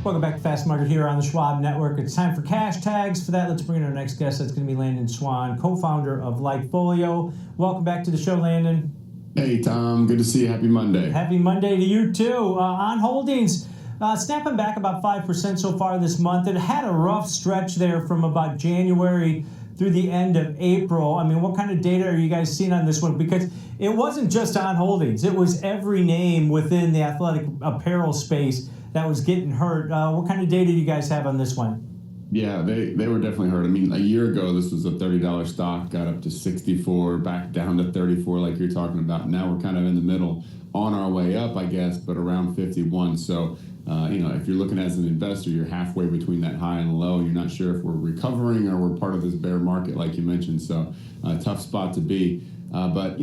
Welcome back to Fast Market here on the Schwab Network. It's time for cash tags. For that, let's bring in our next guest. That's going to be Landon Swan, co-founder of LikeFolio. Welcome back to the show, Landon. Hey, Tom. Good to see you. Happy Monday. Happy Monday to you, too. On holdings, snapping back about 5% so far this month. It had a rough stretch there from about January through the end of April. I mean, what kind of data are you guys seeing on this one? Because it wasn't just on holdings. It was every name within the athletic apparel space that was getting hurt. What kind of data do you guys have on this one? Yeah, they were definitely hurt. I mean, a year ago, this was a $30 stock, got up to 64, back down to 34 like you're talking about. Now we're kind of in the middle, on our way up, I guess, but around 51. So, if you're looking as an investor, you're halfway between that high and low. You're not sure if we're recovering or we're part of this bear market, like you mentioned. So, tough spot to be. But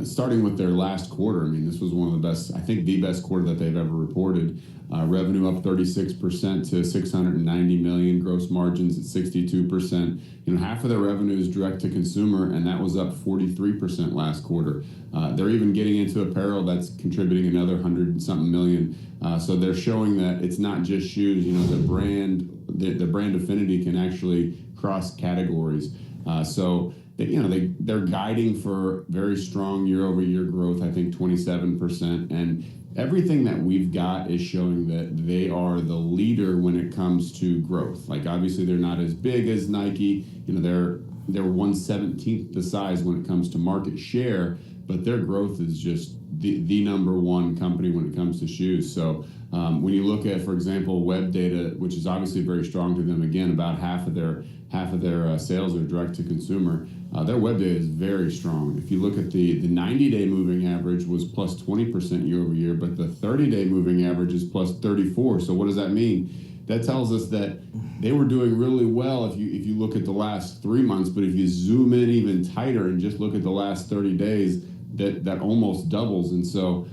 starting with their last quarter, I mean, this was one of the best, I think the best quarter that they've ever reported. Revenue up 36% to $690 million, gross margins at 62%. Half of their revenue is direct to consumer, and that was up 43% last quarter. They're even getting into apparel that's contributing another 100-something million. So they're showing that it's not just shoes. The brand affinity can actually cross categories. They're guiding for very strong year-over-year growth, I think 27%. And everything that we've got is showing that they are the leader when it comes to growth. Like, obviously, they're not as big as Nike. They're 1/17th the size when it comes to market share, but their growth is just the number one company when it comes to shoes. So when you look at, for example, web data, which is obviously very strong to them, again, about half of their sales are direct to consumer. Their web data is very strong. If you look at the 90-day moving average was plus 20% year over year, but the 30-day moving average is plus 34. So what does that mean? That tells us that they were doing really well if you look at the last 3 months, but if you zoom in even tighter and just look at the last 30 days, that almost doubles. And so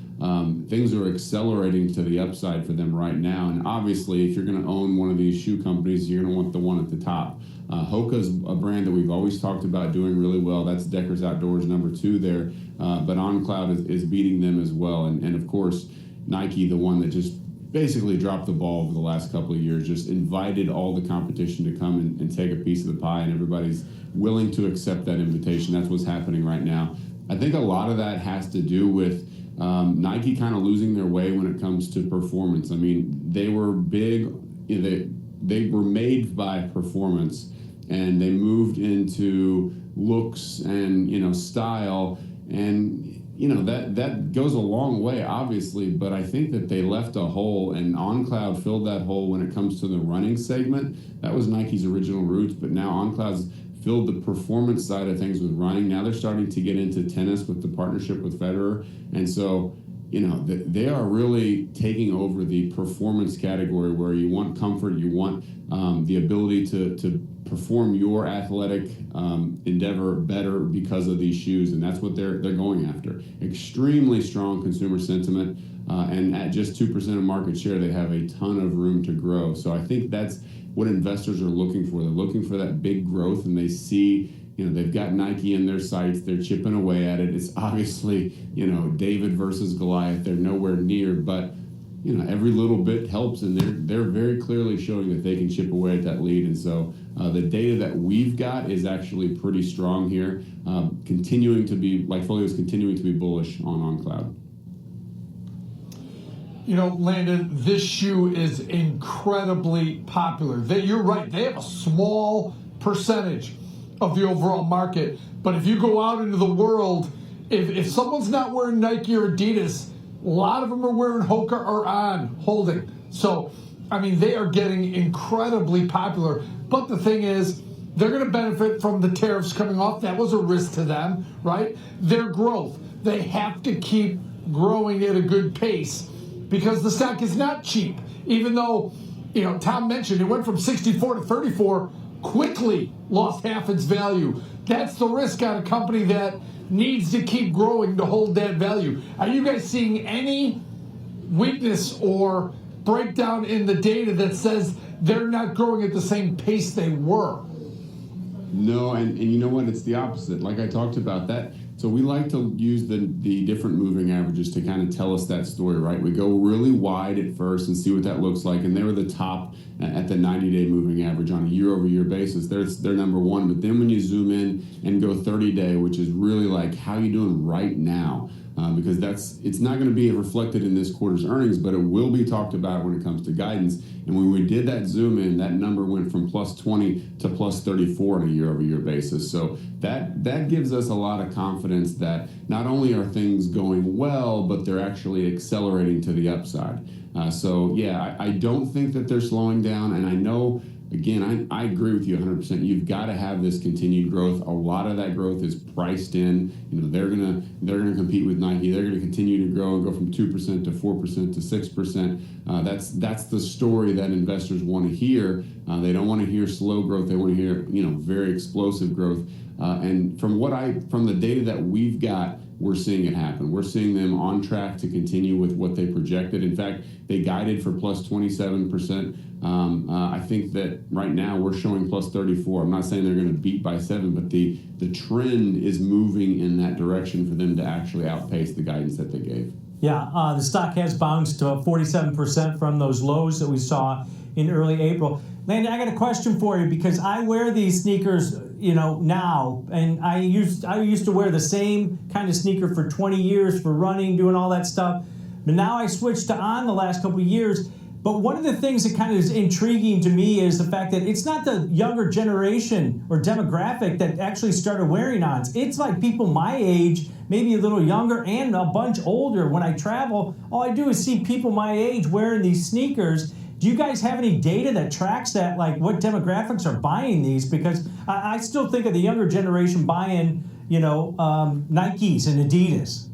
things are accelerating to the upside for them right now. And obviously, if you're going to own one of these shoe companies, you're going to want the one at the top. Hoka's a brand that we've always talked about doing really well. That's Deckers Outdoors number 2 there. But OnCloud is beating them as well. And of course, Nike, the one that just basically dropped the ball over the last couple of years, just invited all the competition to come and take a piece of the pie, and everybody's willing to accept that invitation. That's what's happening right now. I think a lot of that has to do with Nike kind of losing their way when it comes to performance. I mean, they were big, they were made by performance, and they moved into looks and style, and that goes a long way, obviously. But I think that they left a hole, and OnCloud filled that hole when it comes to the running segment. That was Nike's original roots, but now OnCloud's filled the performance side of things with running. Now they're starting to get into tennis with the partnership with Federer, and so they are really taking over the performance category, where you want comfort, you want the ability to perform your athletic endeavor better because of these shoes, and that's what they're going after. Extremely strong consumer sentiment, and at just 2% of market share, they have a ton of room to grow. So I think that's what investors are looking for. They're looking for that big growth, and they see, they've got Nike in their sights. They're chipping away at it. It's obviously, David versus Goliath. They're nowhere near, but every little bit helps, and they're very clearly showing that they can chip away at that lead. And so the data that we've got is actually pretty strong here. LikeFolio is continuing to be bullish on OnCloud. Landon, this shoe is incredibly popular. You're right. They have a small percentage of the overall market. But if you go out into the world, if someone's not wearing Nike or Adidas, a lot of them are wearing Hoka or On holding. So, they are getting incredibly popular. But the thing is, they're going to benefit from the tariffs coming off. That was a risk to them, right? Their growth. They have to keep growing at a good pace, because the stock is not cheap. Even though, Tom mentioned it went from 64 to 34, quickly lost half its value. That's the risk on a company that needs to keep growing to hold that value. Are you guys seeing any weakness or breakdown in the data that says they're not growing at the same pace they were? No, and you know what? It's the opposite. Like I talked about, So we like to use the different moving averages to kind of tell us that story, right? We go really wide at first and see what that looks like, and they were the top at the 90-day moving average on a year-over-year basis. They're number one. But then when you zoom in and go 30-day, which is really like how you doing right now, because it's not going to be reflected in this quarter's earnings, but it will be talked about when it comes to guidance. And when we did that zoom in, that number went from plus 20 to plus 34 on a year-over-year basis. So that gives us a lot of confidence that not only are things going well, but they're actually accelerating to the upside. So yeah, I don't think that they're slowing down, and I know. Again, I agree with you 100%. You've got to have this continued growth. A lot of that growth is priced in. They're gonna compete with Nike. They're gonna continue to grow and go from 2% to 4% to 6%. That's the story that investors want to hear. They don't want to hear slow growth. They want to hear very explosive growth. And from the data that we've got, we're seeing it happen. We're seeing them on track to continue with what they projected. In fact, they guided for plus 27%. I think that right now we're showing plus 34. I'm not saying they're going to beat by 7, but the trend is moving in that direction for them to actually outpace the guidance that they gave. Yeah, the stock has bounced 47% from those lows that we saw in early April. Landon, I got a question for you because I wear these sneakers, now, and I used to wear the same kind of sneaker for 20 years for running, doing all that stuff. But now I switched to On the last couple of years. But one of the things that kind of is intriguing to me is the fact that it's not the younger generation or demographic that actually started wearing Ons. It's like people my age, maybe a little younger and a bunch older. When I travel, all I do is see people my age wearing these sneakers. Do you guys have any data that tracks that, like what demographics are buying these? Because I still think of the younger generation buying, Nikes and Adidas.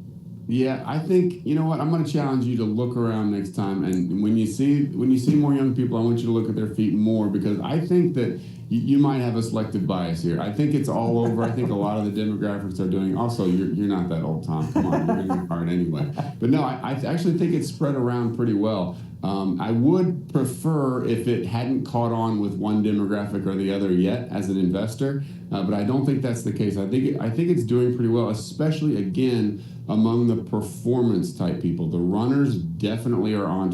Yeah, I think, you know what, I'm going to challenge you to look around next time, and when you see more young people, I want you to look at their feet more, because I think that you might have a selective bias here. I think it's all over. I think a lot of the demographics are doing. Also, you're not that old, Tom. Come on, you're in your card anyway. But no, I actually think it's spread around pretty well. I would prefer if it hadn't caught on with one demographic or the other yet as an investor, but I don't think that's the case. I think it's doing pretty well, especially again among the performance type people. The runners definitely are on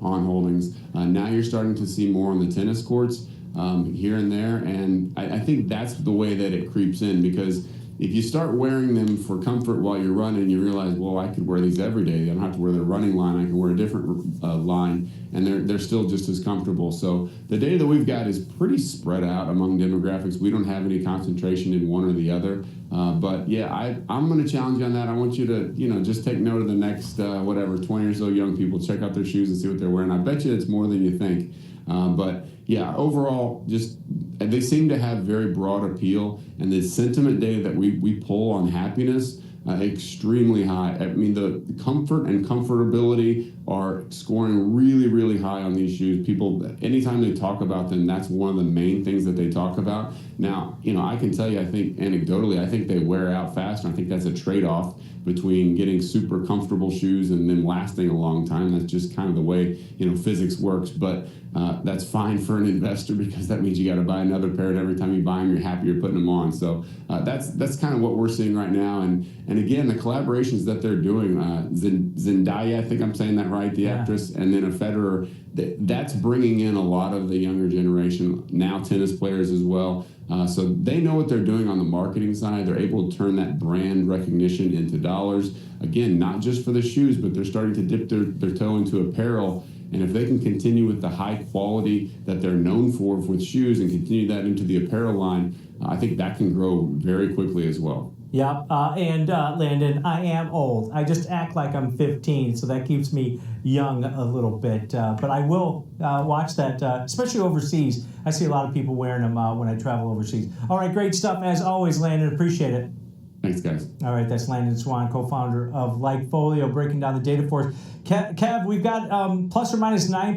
holdings. Now you're starting to see more on the tennis courts here and there, and I think that's the way that it creeps in, because if you start wearing them for comfort while you're running, you realize, well, I could wear these every day. I don't have to wear the running line. I can wear a different line, and they're still just as comfortable. So the data that we've got is pretty spread out among demographics. We don't have any concentration in one or the other. But yeah, I'm going to challenge you on that. I want you to, just take note of the next, 20 or so young people. Check out their shoes and see what they're wearing. I bet you it's more than you think. But yeah, overall, just they seem to have very broad appeal, and the sentiment data that we pull on happiness, extremely high. I mean, the comfort and comfortability are scoring really, really high on these shoes. People, anytime they talk about them, that's one of the main things that they talk about. Now, I can tell you, I think anecdotally, I think they wear out faster. I think that's a trade-off between getting super comfortable shoes and them lasting a long time. That's just kind of the way, physics works. But that's fine for an investor, because that means you got to buy another pair, and every time you buy them, you're happy you're putting them on. So that's kind of what we're seeing right now. And again, the collaborations that they're doing, Zendaya, I think I'm saying that right, the actress, and then a Federer, that's bringing in a lot of the younger generation, now tennis players as well. So they know what they're doing on the marketing side. They're able to turn that brand recognition into dollars. Again, not just for the shoes, but they're starting to dip their toe into apparel. And if they can continue with the high quality that they're known for with shoes and continue that into the apparel line, I think that can grow very quickly as well. Yep, and Landon, I am old. I just act like I'm 15, so that keeps me young a little bit. But I will watch that, especially overseas. I see a lot of people wearing them when I travel overseas. All right, great stuff as always, Landon. Appreciate it. Thanks, guys. All right, that's Landon Swan, co-founder of LikeFolio, breaking down the data for us. Kev, we've got plus or minus 9%.